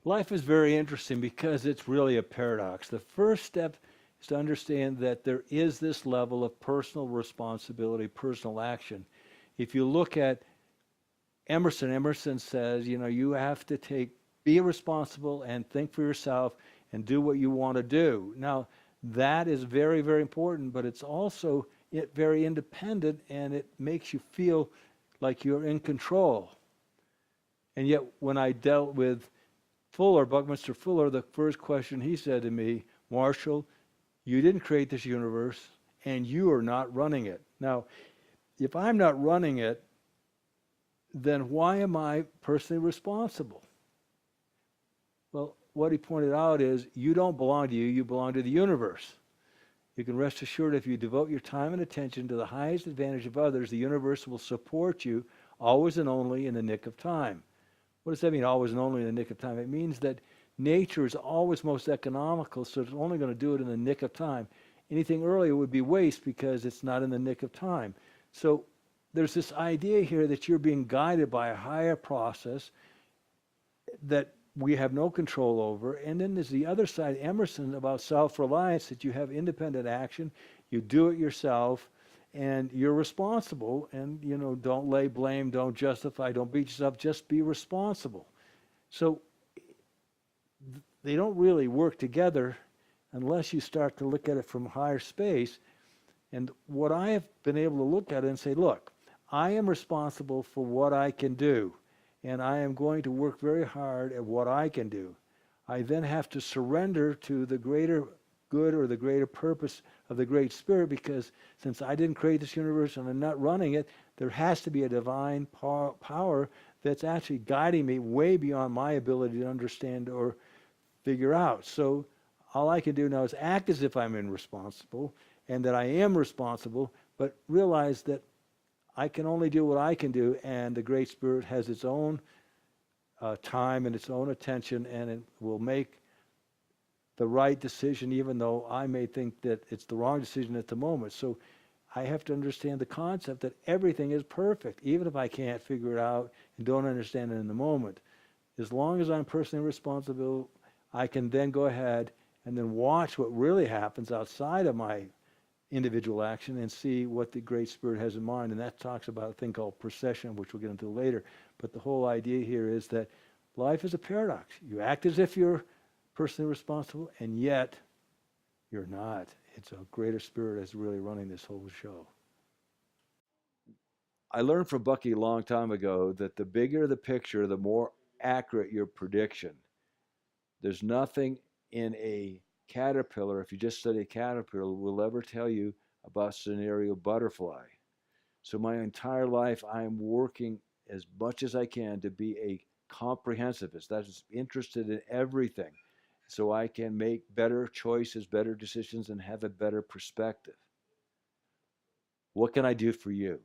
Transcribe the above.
Life is very interesting because it's really a paradox. The first step is to understand that there is this level of personal responsibility, personal action. If you look at Emerson says, you have to be responsible and think for yourself and do what you want to do. Now, that is very, very important, but it's also very independent, and it makes you feel like you're in control. And yet, when I dealt with Buckminster Fuller, the first question he said to me, Marshall, you didn't create this universe, and you are not running it. Now, if I'm not running it, then why am I personally responsible? Well, what he pointed out is you don't belong to you, you belong to the universe. You can rest assured if you devote your time and attention to the highest advantage of others, the universe will support you always and only in the nick of time. What does that mean, always and only in the nick of time? It means that nature is always most economical, so it's only going to do it in the nick of time. Anything earlier would be waste because it's not in the nick of time. So there's this idea here that you're being guided by a higher process that we have no control over. And then there's the other side, Emerson, about self-reliance, that you have independent action, you do it yourself, and you're responsible. And, don't lay blame, don't justify, don't beat yourself, just be responsible. So they don't really work together unless you start to look at it from higher space. And what I have been able to look at it and say, look, I am responsible for what I can do, and I am going to work very hard at what I can do. I then have to surrender to the greater good or the greater purpose of the Great Spirit, because since I didn't create this universe and I'm not running it, there has to be a divine power that's actually guiding me way beyond my ability to understand or figure out. So all I can do now is act as if I'm irresponsible and that I am responsible, but realize that I can only do what I can do, and the Great Spirit has its own time and its own attention, and it will make the right decision, even though I may think that it's the wrong decision at the moment. So I have to understand the concept that everything is perfect, even if I can't figure it out and don't understand it in the moment. As long as I'm personally responsible, I can then go ahead and then watch what really happens outside of my individual action and see what the Great Spirit has in mind. And that talks about a thing called procession, which we'll get into later. But the whole idea here is that life is a paradox. You act as if you're personally responsible, and yet you're not. It's a greater spirit that's really running this whole show. I learned from Bucky a long time ago that the bigger the picture, the more accurate your prediction. There's nothing in a caterpillar, if you just study a caterpillar, will ever tell you about scenario butterfly. So my entire life, I'm working as much as I can to be a comprehensivist. That's interested in everything, so I can make better choices, better decisions, and have a better perspective. What can I do for you?